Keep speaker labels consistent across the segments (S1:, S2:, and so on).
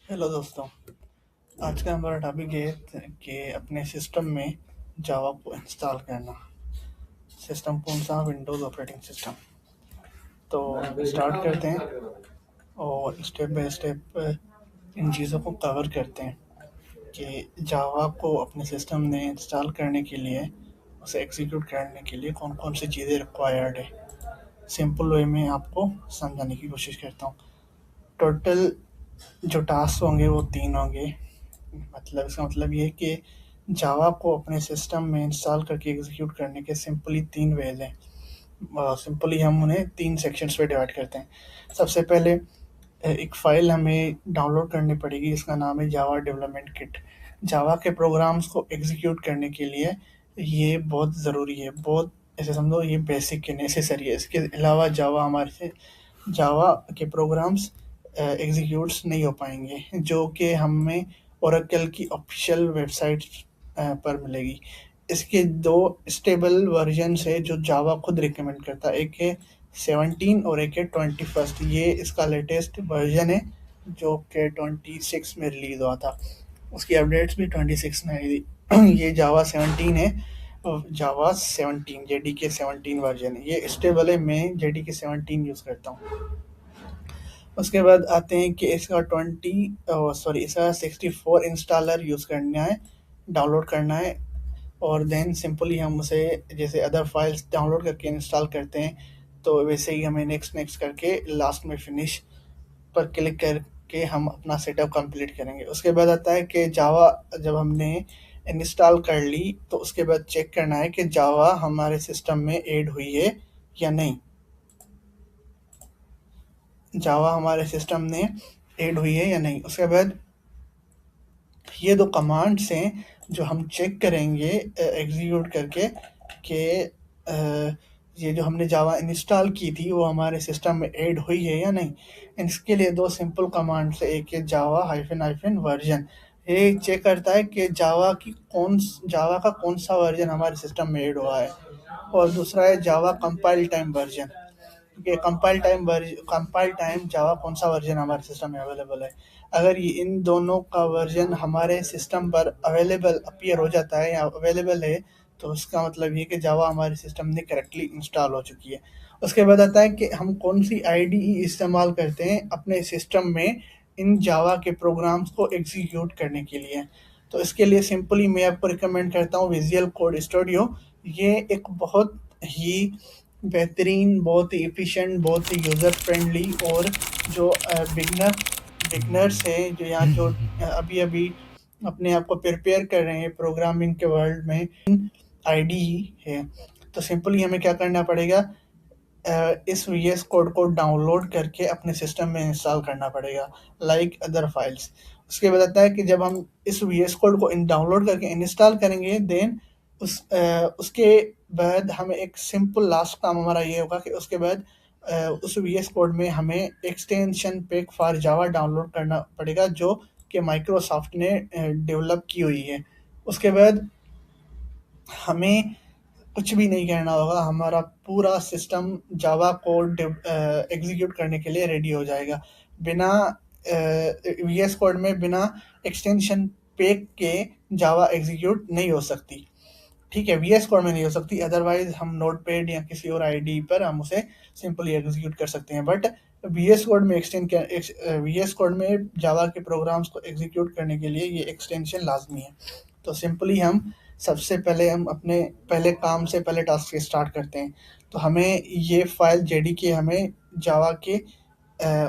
S1: Hello दोस्तों। आज का हमारा टॉपिक है कि अपने सिस्टम में जावा को इंस्टॉल करना। सिस्टम कौन सा? Windows operating system. तो स्टार्ट करते हैं और स्टेप बाय स्टेप इन चीज़ों को कवर करते हैं कि जावा को अपने सिस्टम में इंस्टॉल करने के लिए, उसे एग्जीक्यूट करने के लिए कौन कौन सी चीज़ें रिक्वायर्ड है। सिंपल वे में आपको समझाने की कोशिश करता हूँ। टोटल जो टास्क होंगे वो 3 होंगे। मतलब इसका मतलब ये है कि जावा को अपने सिस्टम में इंस्टॉल करके एग्जीक्यूट करने के सिंपली 3 वेज हैं। सिंपली हम उन्हें 3 सेक्शंस में डिवाइड करते हैं। सबसे पहले एक फ़ाइल हमें डाउनलोड करनी पड़ेगी, इसका नाम है जावा डेवलपमेंट किट। जावा के प्रोग्राम्स को एग्जीक्यूट करने के लिए ये बहुत ज़रूरी है, बहुत ऐसे समझो ये बेसिक है, नेसेसरी है। इसके अलावा जावा के प्रोग्राम्स एग्जीक्यूट्स नहीं हो पाएंगे, जो कि हमें ओरेकल की ऑफिशियल वेबसाइट पर मिलेगी। इसके दो स्टेबल वर्जन है जो जावा खुद रिकमेंड करता है, एक है 17 और एक है 21। ये इसका लेटेस्ट वर्जन है जो कि 26 में रिलीज हुआ था। उसकी अपडेट्स भी 26 में आई थी। ये जावा 17 है और जावा 17 जेडीके 17 वर्जन है, ये स्टेबल है। मैं जेडीके 17 यूज़ करता हूँ। उसके बाद आते हैं कि इसका 64 इंस्टॉलर यूज़ करना है, डाउनलोड करना है। और देन सिंपली हम उसे जैसे अदर फाइल्स डाउनलोड करके इंस्टॉल करते हैं, तो वैसे ही हमें नेक्स्ट नेक्स्ट करके लास्ट में फिनिश पर क्लिक करके हम अपना सेटअप कंप्लीट करेंगे। उसके बाद आता है कि जावा जब हमने इंस्टॉल कर ली तो उसके बाद चेक करना है कि जावा हमारे सिस्टम में ऐड हुई है या नहीं। जावा हमारे सिस्टम में ऐड हुई है या नहीं। उसके बाद ये 2 कमांड्स हैं जो हम चेक करेंगे एग्ज़ीक्यूट करके कि ये जो हमने जावा इंस्टॉल की थी वो हमारे सिस्टम में ऐड हुई है या नहीं। इसके लिए 2 सिंपल कमांड्स है, एक है जावा हाइफ़न हाइफ़न वर्जन। ये चेक करता है कि जावा का कौन-सा वर्जन हमारे सिस्टम में ऐड हुआ है। और दूसरा है जावा कंपाइल टाइम वर्जन। कि कंपाइल टाइम जावा कौन सा वर्जन हमारे सिस्टम में अवेलेबल है। अगर ये इन दोनों का वर्जन हमारे सिस्टम पर अवेलेबल अपीयर हो जाता है या अवेलेबल है, तो उसका मतलब ये कि जावा हमारे सिस्टम में करेक्टली इंस्टॉल हो चुकी है। उसके बाद आता है कि हम कौन सी आईडीई इस्तेमाल करते हैं अपने सिस्टम में इन जावा के प्रोग्राम्स को एग्जीक्यूट करने के लिए। तो इसके लिए सिंपली मैं आपको रिकमेंड करता हूँ विजुअल कोड स्टूडियो। ये एक बहुत ही बेहतरीन, बहुत ही एफिशिएंट, बहुत ही यूज़र फ्रेंडली और जो बिगनर्स हैं जो यहाँ जो अभी-अभी अपने आप को प्रिपेयर कर रहे हैं प्रोग्रामिंग के वर्ल्ड में, आईडीई है। तो सिंपली हमें क्या करना पड़ेगा, इस वीएस कोड को डाउनलोड करके अपने सिस्टम में इंस्टॉल करना पड़ेगा लाइक अदर फाइल्स। उसके बाद आता है कि जब हम इस वीएस कोड को डाउनलोड करके इंस्टॉल करेंगे, देन उसके बाद हमें एक सिंपल लास्ट काम हमारा ये होगा कि उसके बाद उस वीएस कोड में हमें extension pack for Java download करना पड़ेगा जो कि माइक्रोसॉफ्ट ने डेवलप की हुई है। उसके बाद हमें कुछ भी नहीं करना होगा, हमारा पूरा सिस्टम जावा कोड एग्जीक्यूट करने के लिए रेडी हो जाएगा। बिना वीएस कोड में बिना एक्सटेंशन पैक के जावा एग्जीक्यूट नहीं हो सकती। ठीक है, वीएस कोड में नहीं हो सकती, अदरवाइज हम नोटपैड या किसी और आईडी पर हम उसे सिंपली एग्जीक्यूट कर सकते हैं। बट वीएस कोड में जावा के प्रोग्राम्स को एग्जीक्यूट करने के लिए ये एक्सटेंशन लाजमी है। तो सिंपली हम सबसे पहले हम अपने पहले काम से पहले टास्क से स्टार्ट करते हैं। तो हमें ये फाइल जेडीके हमें जावा के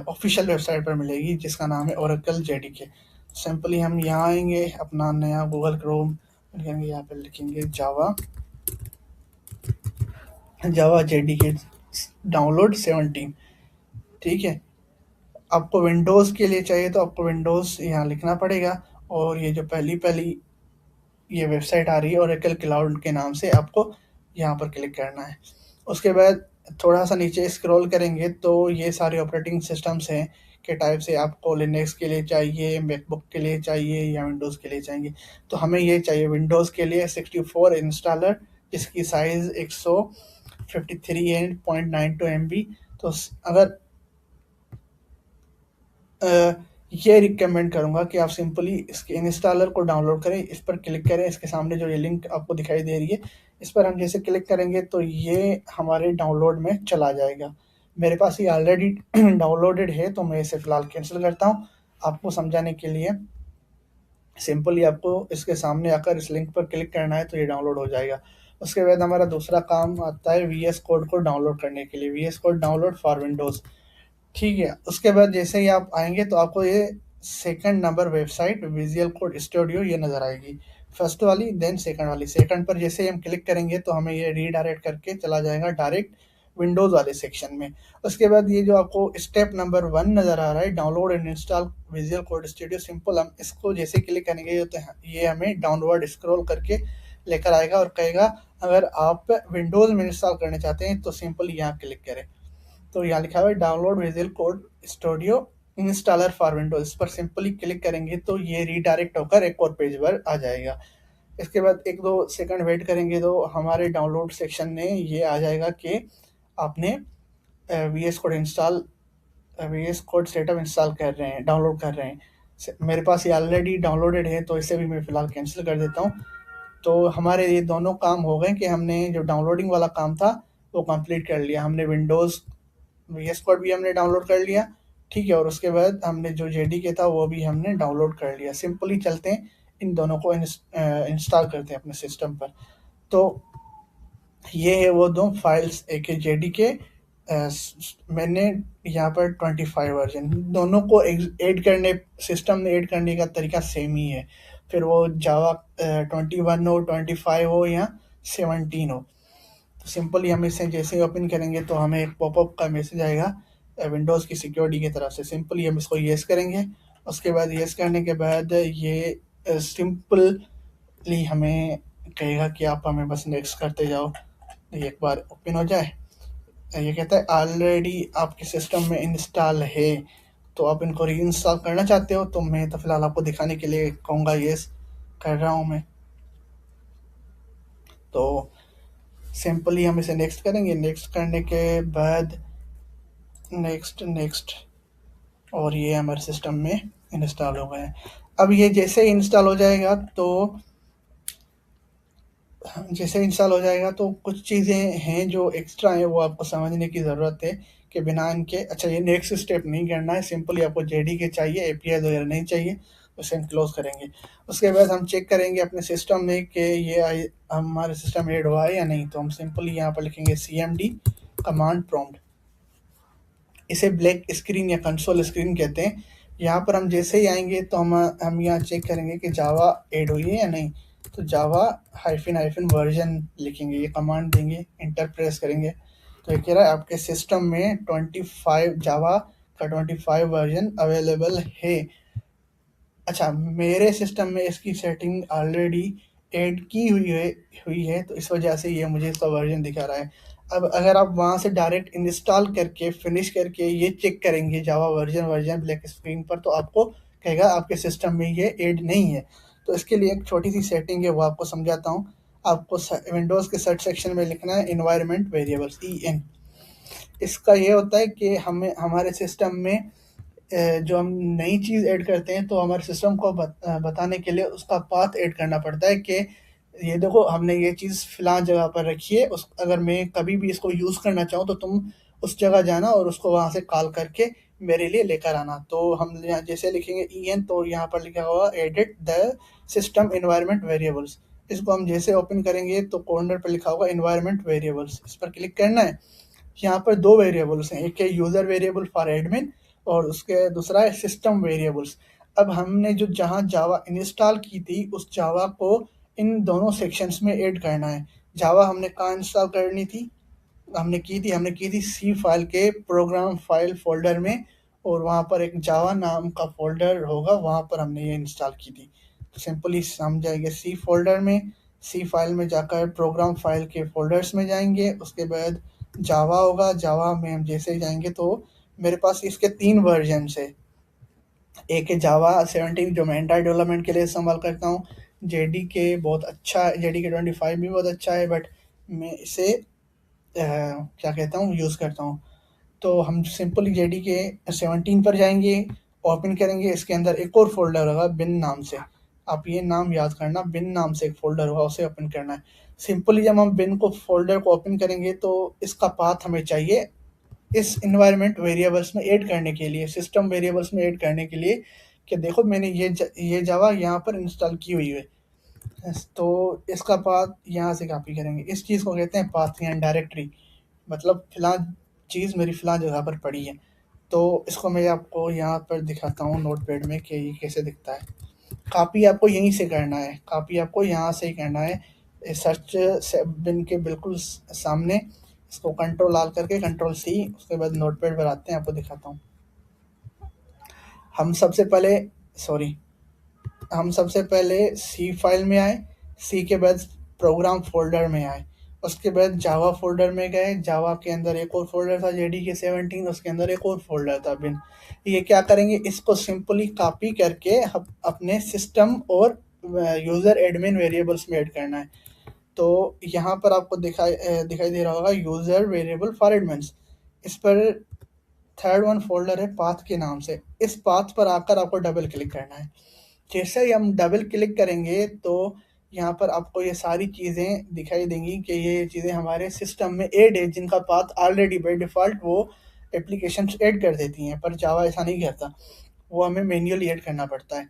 S1: ऑफिशियल वेबसाइट पर मिलेगी जिसका नाम है ओरेकल जेडीके। सिंपली हम यहाँ आएंगे, अपना नया गूगल क्रोम लिखेंगे, यहाँ पे लिखेंगे जावा जावा जेडीके डाउनलोड 17। ठीक है, आपको विंडोज़ के लिए चाहिए तो आपको विंडोज़ यहाँ लिखना पड़ेगा। और ये जो पहली पहली ये वेबसाइट आ रही है ओरेकल क्लाउड के नाम से, आपको यहाँ पर क्लिक करना है। उसके बाद थोड़ा सा नीचे स्क्रॉल करेंगे तो ये सारे ऑपरेटिंग सिस्टम्स हैं के टाइप से, आपको लिनक्स के लिए चाहिए, मैकबुक के लिए चाहिए या विंडोज़ के लिए चाहिए। तो हमें ये चाहिए विंडोज़ के लिए 64 इंस्टॉलर जिसकी साइज़ 153.92 MB। तो अगर ये रिकमेंड करूँगा कि आप सिंपली इसके इंस्टॉलर को डाउनलोड करें, इस पर क्लिक करें, इसके सामने जो ये लिंक आपको दिखाई दे रही है, इस पर हम जैसे क्लिक करेंगे तो ये हमारे डाउनलोड में चला जाएगा। मेरे पास ये ऑलरेडी डाउनलोडेड है, तो मैं इसे फ़िलहाल कैंसल करता हूँ। आपको समझाने के लिए सिंपली आपको इसके सामने आकर इस लिंक पर क्लिक करना है, तो ये डाउनलोड हो जाएगा। उसके बाद हमारा दूसरा काम आता है वीएस कोड को डाउनलोड करने के लिए, VS code download for Windows. ठीक है, उसके बाद जैसे ही आप आएँगे तो आपको ये second number website visual code studio ये नज़र आएगी। फर्स्ट वाली देन सेकंड वाली। सेकंड पर जैसे ही हम क्लिक करेंगे तो हमें ये रीडायरेक्ट करके चला जाएगा डायरेक्ट विंडोज़ वाले सेक्शन में। उसके बाद ये जो आपको स्टेप नंबर 1 नज़र आ रहा है, download and install visual code studio, simple हम इसको जैसे क्लिक करेंगे तो ये हमें डाउनवर्ड स्क्रॉल करके लेकर आएगा और कहेगा अगर आप विंडोज़ में इंस्टॉल करना चाहते हैं तो सिंपल यहाँ क्लिक करें। तो यहाँ लिखा हुआ है download visual code studio installer for Windows, इस पर सिंपली क्लिक करेंगे तो ये रीडायरेक्ट होकर एक और पेज पर आ जाएगा। इसके बाद 1-2 सेकंड वेट करेंगे तो हमारे डाउनलोड सेक्शन में ये आ जाएगा कि आपने we S code install we S code setup install कर रहे हैं, डाउनलोड कर रहे हैं। मेरे पास ये ऑलरेडी डाउनलोडेड है, तो इसे भी मैं फ़िलहाल कैंसिल कर देता हूँ। तो हमारे ये दोनों काम हो गए कि हमने जो डाउनलोडिंग वाला काम था वो कंप्लीट कर लिया। हमने विंडोज़ वीएस कोड भी हमने डाउनलोड कर लिया, ठीक है, और उसके बाद हमने जो जेडीके था वो भी हमने डाउनलोड कर लिया। सिंपली चलते हैं इन दोनों को इंस्टॉल करते हैं अपने सिस्टम पर। तो ये है वो दो फाइल्स, एक है जेडीके, मैंने यहाँ पर 25 वर्जन, दोनों को ऐड करने सिस्टम में ऐड करने का तरीका सेम ही है। फिर वो जावा 21 हो, 25 हो या 17 हो, तो सिंपली हम इसे जैसे ही ओपन करेंगे तो हमें एक पॉपअप का मैसेज आएगा विंडोज़ की सिक्योरिटी की तरफ से। सिंपली हम इसको येस करेंगे। उसके बाद येस करने के बाद ये सिंपली हमें कहेगा कि आप हमें बस नेक्स्ट करते जाओ। ये एक बार ओपन हो जाए, ये कहता है ऑलरेडी आपके सिस्टम में इंस्टॉल है, तो आप इनको री इंस्टॉल करना चाहते हो, तो मैं तो फिलहाल आपको दिखाने के लिए कहूँगा येस कर रहा हूँ मैं। तो सिंपली हम इसे नेक्स्ट करेंगे। नेक्स्ट करने के बाद नेक्स्ट नेक्स्ट, और ये हमारे सिस्टम में इंस्टॉल हो गया है। अब ये जैसे इंस्टॉल हो जाएगा तो कुछ चीज़ें हैं जो एक्स्ट्रा हैं, वो आपको समझने की ज़रूरत है कि बिना इनके, अच्छा ये नेक्स्ट स्टेप नहीं करना है, सिंपली आपको जेडी के चाहिए, एपीआई वगैरह नहीं चाहिए, उसे हम क्लोज करेंगे। उसके बाद हम चेक करेंगे अपने सिस्टम में कि ये हमारे सिस्टम में ऐड हुआ है या नहीं, तो हम सिंपली यहाँ पर लिखेंगे cmd कमांड प्रॉम्प्ट, इसे ब्लैक स्क्रीन या कंसोल स्क्रीन कहते हैं। यहाँ पर हम जैसे ही आएंगे तो हम यहाँ चेक करेंगे कि जावा ऐड हुई है या नहीं, तो जावा हाइफिन हाइफिन वर्जन लिखेंगे, ये कमांड देंगे, इंटर प्रेस करेंगे तो ये कह रहा है आपके सिस्टम में 25 जावा का 25 वर्जन अवेलेबल है। अच्छा, मेरे सिस्टम में इसकी सेटिंग ऑलरेडी ऐड की हुई है, तो इस वजह से ये मुझे इसका वर्जन दिखा रहा है। अब अगर आप वहाँ से डायरेक्ट इंस्टॉल करके फिनिश करके ये चेक करेंगे जावा वर्जन ब्लैक स्क्रीन पर, तो आपको कहेगा आपके सिस्टम में ये ऐड नहीं है। तो इसके लिए एक छोटी सी सेटिंग है, वो आपको समझाता हूँ। आपको विंडोज़ के सर्च सेक्शन में लिखना है इन्वायरमेंट वेरिएबल्स, EN। इसका ये होता है कि हमें हमारे सिस्टम में जो हम नई चीज़ ऐड करते हैं तो हमारे सिस्टम को बताने के लिए उसका पाथ ऐड करना पड़ता है कि ये देखो हमने ये चीज़ फ़लाँ जगह पर रखी है, उस अगर मैं कभी भी इसको यूज़ करना चाहूँ तो तुम उस जगह जाना और उसको वहाँ से कॉल करके मेरे लिए लेकर आना। तो हम यहाँ जैसे लिखेंगे EN, तो यहाँ पर लिखा हुआ edit the system environment variables, इसको हम जैसे ओपन करेंगे तो कॉर्नर पर लिखा होगा एनवायरनमेंट वेरिएबल्स, इस पर क्लिक करना है। यहाँ पर 2 वेरिएबल्स हैं, एक है यूज़र वेरिएबल फॉर एडमिन और उसके दूसरा है सिस्टम वेरिएबल्स। अब हमने जो जहाँ जावा इंस्टॉल की थी उस जावा को इन दोनों सेक्शंस में ऐड करना है। जावा हमने कहाँ इंस्टॉल करनी थी, हमने की थी सी फाइल के प्रोग्राम फाइल फ़ोल्डर में, और वहाँ पर एक जावा नाम का फ़ोल्डर होगा, वहाँ पर हमने ये इंस्टॉल की थी। तो सिंपली हम जाएँगे सी फ़ोल्डर में, सी फाइल में जाकर प्रोग्राम फाइल के फ़ोल्डर्स में जाएँगे, उसके बाद जावा होगा, जावा में हम जैसे ही जाएँगे तो मेरे पास इसके 3 वर्जन्स है। एक है जावा 17 जो मैं एंड्रॉइड डेवलपमेंट के लिए इस्तेमाल करता हूँ। जेडीके बहुत अच्छा है, जेडीके 25 भी बहुत अच्छा है, बट मैं इसे क्या कहता हूँ यूज़ करता हूँ। तो हम सिंपली जेडीके 17 पर जाएंगे ओपन करेंगे, इसके अंदर एक और फ़ोल्डर होगा बिन नाम से। आप ये नाम याद करना, बिन नाम से एक फ़ोल्डर होगा, उसे ओपन करना है। सिंपली जब हम बिन को फ़ोल्डर को ओपन करेंगे तो इसका पाथ हमें चाहिए इस इन्वायरमेंट वेरिएबल्स में ऐड करने के लिए, सिस्टम वेरिएबल्स में ऐड करने के लिए, कि देखो मैंने ये जावा यहाँ पर इंस्टॉल की हुई है। तो इसका पाथ यहाँ से कॉपी करेंगे। इस चीज़ को कहते हैं पाथ या डायरेक्टरी, मतलब फ़िलहाल चीज़ मेरी फ़िलहाल जगह पर पड़ी है। तो इसको मैं आपको यहाँ पर दिखाता हूँ नोटपैड में कि ये कैसे दिखता है। कॉपी आपको यहीं से करना है, कॉपी आपको यहाँ से ही करना है, सर्च से बिन के बिल्कुल सामने। इसको कंट्रोल आल करके कंट्रोल सी, उसके बाद नोटपैड पर आते हैं, आपको दिखाता हूँ। हम सबसे पहले सॉरी हम सबसे पहले सी फाइल में आए, सी के बाद प्रोग्राम फ़ोल्डर में आए, उसके बाद जावा फ़ोल्डर में गए, जावा के अंदर एक और फ़ोल्डर था जेडीके 17, उसके अंदर एक और फ़ोल्डर था बिन। ये क्या करेंगे, इसको सिंपली कॉपी करके हम अपने सिस्टम और यूज़र एडमिन वेरिएबल्स में ऐड करना है। तो यहाँ पर आपको दिखाई दे रहा होगा यूज़र वेरिएबल फॉर एडमिन्स, इस पर थर्ड वन फ़ोल्डर है पाथ के नाम से। इस पाथ पर आकर आपको डबल क्लिक करना है। जैसे ही हम डबल क्लिक करेंगे तो यहाँ पर आपको ये सारी चीज़ें दिखाई देंगी कि ये चीज़ें हमारे सिस्टम में ऐड है, जिनका पाथ ऑलरेडी बाय डिफ़ॉल्ट वो एप्लीकेशंस ऐड कर देती हैं, पर जावा ऐसा नहीं करता, वो हमें मैन्युअली ऐड करना पड़ता है।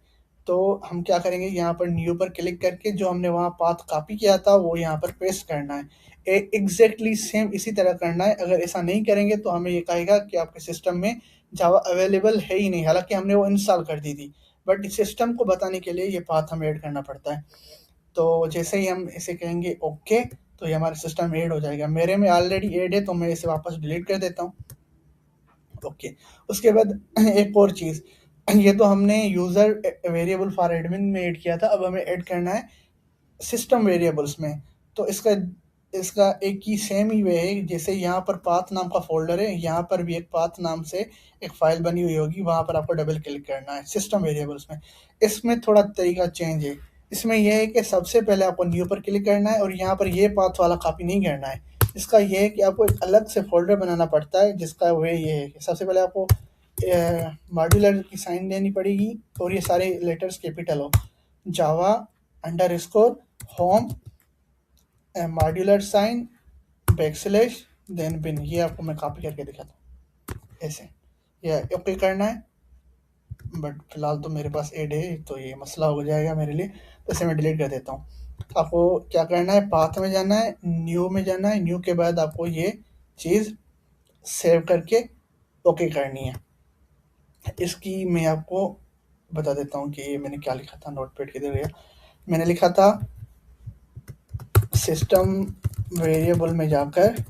S1: तो हम क्या करेंगे, यहाँ पर न्यू पर क्लिक करके जो हमने वहाँ पाथ कॉपी किया था वो यहाँ पर पेस्ट करना है। एग्जैक्टली सेम इसी तरह करना है। अगर ऐसा नहीं करेंगे तो हमें ये कहेगा कि आपके सिस्टम में जावा अवेलेबल है ही नहीं, हालांकि हमने वो इंस्टॉल कर दी थी, बट इस सिस्टम को बताने के लिए ये पाथ हमें ऐड करना पड़ता है। तो जैसे ही हम इसे कहेंगे ओके, तो ये हमारा सिस्टम ऐड हो जाएगा। मेरे में ऑलरेडी ऐड है तो मैं इसे वापस डिलीट कर देता हूँ। ओके, उसके बाद एक और चीज़, ये तो हमने यूज़र वेरिएबल फॉर एडमिन में ऐड किया था, अब हमें ऐड करना है सिस्टम वेरिएबल्स में। तो इसका इसका एक ही सेम ही वे है, जैसे यहाँ पर पाथ नाम का फ़ोल्डर है, यहाँ पर भी एक पाथ नाम से एक फ़ाइल बनी हुई होगी, वहाँ पर आपको डबल क्लिक करना है सिस्टम वेरिएबल्स में। इसमें थोड़ा तरीका चेंज है। इसमें यह है कि सबसे पहले आपको न्यू पर क्लिक करना है और यहाँ पर ये पाथ वाला कॉपी नहीं करना है। इसका ये है कि आपको एक अलग से फ़ोल्डर बनाना पड़ता है, जिसका वे ये है कि सबसे पहले आपको मॉड्यूलर की साइन देनी पड़ेगी और ये सारे लेटर्स कैपिटल हो, Java underscore home modular sign backslash then bin. ये आपको मैं कॉपी करके दिखाता हूँ ऐसे, ये ओके करना है। बट फिलहाल तो मेरे पास एड है तो ये मसला हो जाएगा मेरे लिए, तो इसे मैं डिलीट कर देता हूँ। आपको क्या करना है, पाथ में जाना है, न्यू में जाना है, न्यू के बाद आपको ये चीज़ सेव करके ओके करनी है। इसकी मैं आपको बता देता हूँ कि ये मैंने क्या लिखा था, नोटपैड किधर गया। मैंने लिखा था सिस्टम वेरिएबल में जाकर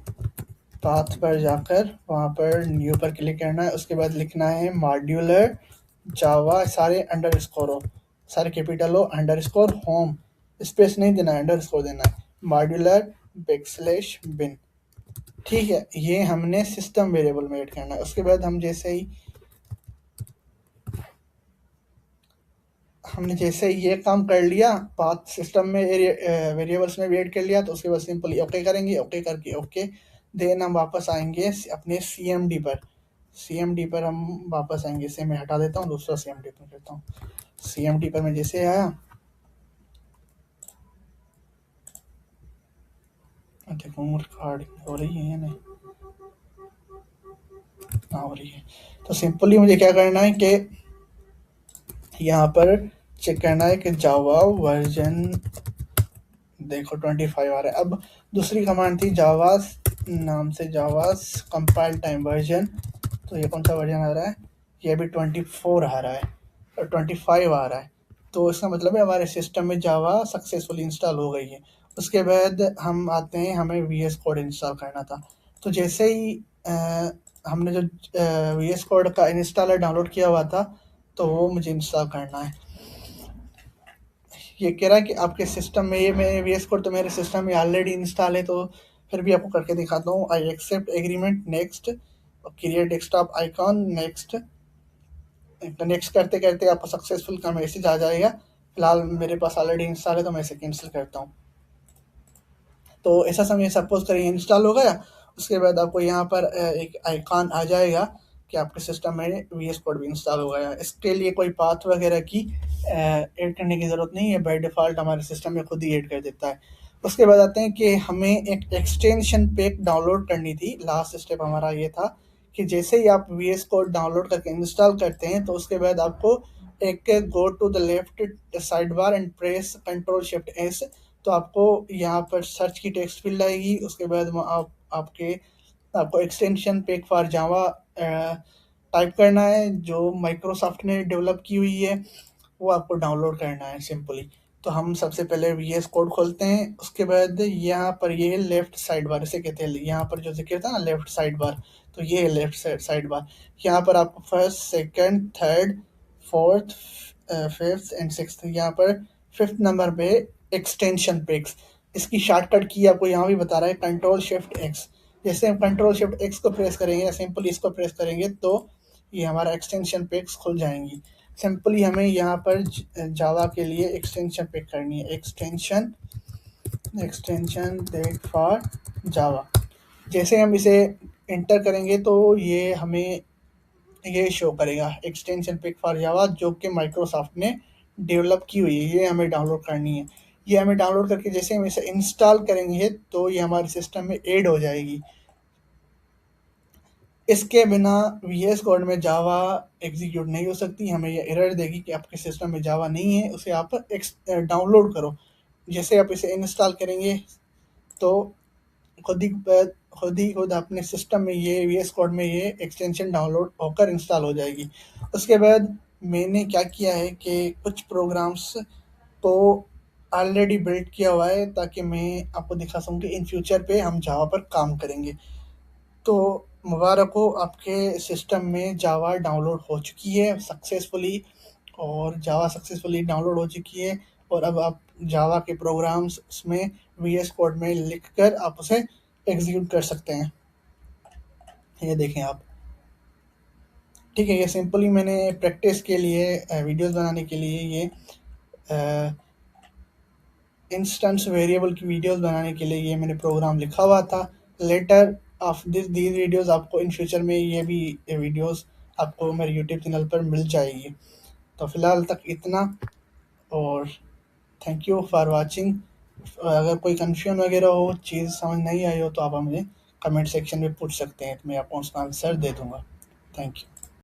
S1: पाथ पर जाकर वहाँ पर न्यू पर क्लिक करना है, उसके बाद लिखना है मॉड्यूलर जावा, सारे अंडरस्कोर हो, सारे कैपिटल हो, अंडरस्कोर होम, स्पेस नहीं देना है, अंडरस्कोर देना है, मॉड्यूलर बैकस्लैश बिन। ठीक है, ये हमने सिस्टम वेरिएबल में ऐड करना है। उसके बाद हमने जैसे ये काम कर लिया, पाथ सिस्टम में वेरिएबल्स में भी ऐड कर लिया, तो उसके बाद सिंपली ओके करेंगे। ओके करके ओके देन हम वापस आएंगे अपने सीएमडी पर। सीएमडी पर हम वापस आएंगे, इसे मैं हटा देता हूँ, दूसरा सीएमडी पर करता हूँ। सीएमडी पर मैं जैसे आया, देखो रिकॉर्डिंग हो रही है या नहीं, हाँ हो रही है। तो सिंपली मुझे क्या करना है कि यहाँ पर चेक करना है कि जावा वर्जन देखो 25 आ रहा है। अब दूसरी कमांड थी जावा नाम से, जावा कंपाइल टाइम वर्जन, तो ये कौन सा वर्जन आ रहा है, ये भी 24 आ रहा है और 25 आ रहा है। तो इसका मतलब है हमारे सिस्टम में जावा सक्सेसफुली इंस्टॉल हो गई है। उसके बाद हम आते हैं, हमें वी एस कोड इंस्टॉल करना था। तो जैसे ही हमने जो वी एस कोड का इंस्टॉलर डाउनलोड किया हुआ था, तो वो मुझे इंस्टॉल करना है। ये कह रहा है कि आपके सिस्टम में ये मैं वी एस कोड तो मेरे सिस्टम में ऑलरेडी इंस्टॉल है, तो फिर भी आपको करके दिखाता हूँ। I accept agreement, next, create desktop icon, next. Next करते करते आपको सक्सेसफुल का मैसेज आ जाएगा। फिलहाल मेरे पास ऑलरेडी इंस्टॉल है तो मैं इसे कैंसिल करता हूँ। तो ऐसा समय सपोज करिए इंस्टॉल हो गया, उसके बाद आपको यहाँ पर एक आइकॉन आ जाएगा कि आपके सिस्टम में वी एस कोड भी इंस्टॉल हो गया। इसके लिए कोई पाथ वगैरह की ऐड करने की ज़रूरत नहीं है, बाय डिफ़ॉल्ट हमारे सिस्टम में खुद ही ऐड कर देता है। उसके बाद आते हैं कि हमें एक एक्सटेंशन पैक डाउनलोड करनी थी। लास्ट स्टेप हमारा ये था कि जैसे ही आप वी एस कोड डाउनलोड करके इंस्टॉल करते हैं तो उसके बाद आपको एक go to the left side bar and press control shift S, तो आपको यहाँ पर सर्च की टेक्स्ट फील्ड आएगी। उसके बाद आपको extension pack for Java type करना है, जो माइक्रोसॉफ्ट ने डेवलप की हुई है, वो आपको डाउनलोड करना है सिंपली। तो हम सबसे पहले वी एस कोड खोलते हैं। उसके बाद यहाँ पर ये लेफ्ट साइड बार इसे कहते हैं, यहाँ पर जो जिक्र था ना लेफ्ट साइड बार, तो ये लेफ्ट साइड बार। यहाँ पर आपको first second third fourth fifth and sixth, यहाँ पर फिफ्थ नंबर पे एक्सटेंशन पैक्स, इसकी शॉर्टकट की आपको यहाँ भी बता रहा है कंट्रोल शिफ्ट एक्स। जैसे हम कंट्रोल शिफ्ट एक्स को प्रेस करेंगे या सिंपली इसको प्रेस करेंगे तो ये हमारा एक्सटेंशन पैक्स खुल जाएंगी। सिंपली हमें यहाँ पर जावा के लिए एक्सटेंशन पिक करनी है, एक्सटेंशन पैक फॉर जावा। जैसे हम इसे इंटर करेंगे तो ये हमें ये शो करेगा एक्सटेंशन पिक फॉर जावा, जो कि माइक्रोसॉफ्ट ने डेवलप की हुई है। ये हमें डाउनलोड करनी है। ये हमें डाउनलोड करके जैसे हम इसे इंस्टॉल करेंगे तो ये हमारे सिस्टम में ऐड हो जाएगी। इसके बिना वी एस कोड में जावा एग्जीक्यूट नहीं हो सकती। हमें ये एरर देगी कि आपके सिस्टम में जावा नहीं है, उसे आप डाउनलोड करो। जैसे आप इसे इंस्टॉल करेंगे तो खुद अपने सिस्टम में ये वी एस कोड में ये एक्सटेंशन डाउनलोड होकर इंस्टॉल हो जाएगी। उसके बाद मैंने क्या किया है कि कुछ प्रोग्राम्स को ऑलरेडी बिल्ड किया हुआ है ताकि मैं आपको दिखा सकूँ कि इन फ्यूचर पे हम जावा पर काम करेंगे। तो मुबारक हो, आपके सिस्टम में जावा डाउनलोड हो चुकी है सक्सेसफुली, और जावा सक्सेसफुली डाउनलोड हो चुकी है। और अब आप जावा के प्रोग्राम्स उसमें वी एस कोड में लिखकर आप उसे एग्जीक्यूट कर सकते हैं। ये देखें आप, ठीक है। ये सिंपली मैंने प्रैक्टिस के लिए वीडियोस बनाने के लिए ये इंस्टेंस वेरिएबल की वीडियोस बनाने के लिए ये मैंने प्रोग्राम लिखा हुआ था। लेटर ऑफ दीज वीडियोस आपको इन फ्यूचर में ये भी वीडियोस आपको मेरे यूट्यूब चैनल पर मिल जाएगी। तो फ़िलहाल तक इतना, और थैंक यू फॉर वाचिंग। अगर कोई कन्फ्यूजन वगैरह हो, चीज़ समझ नहीं आई हो, तो आप मुझे कमेंट सेक्शन में पूछ सकते हैं, तो मैं आपको उसका आंसर दे दूँगा। Thank you.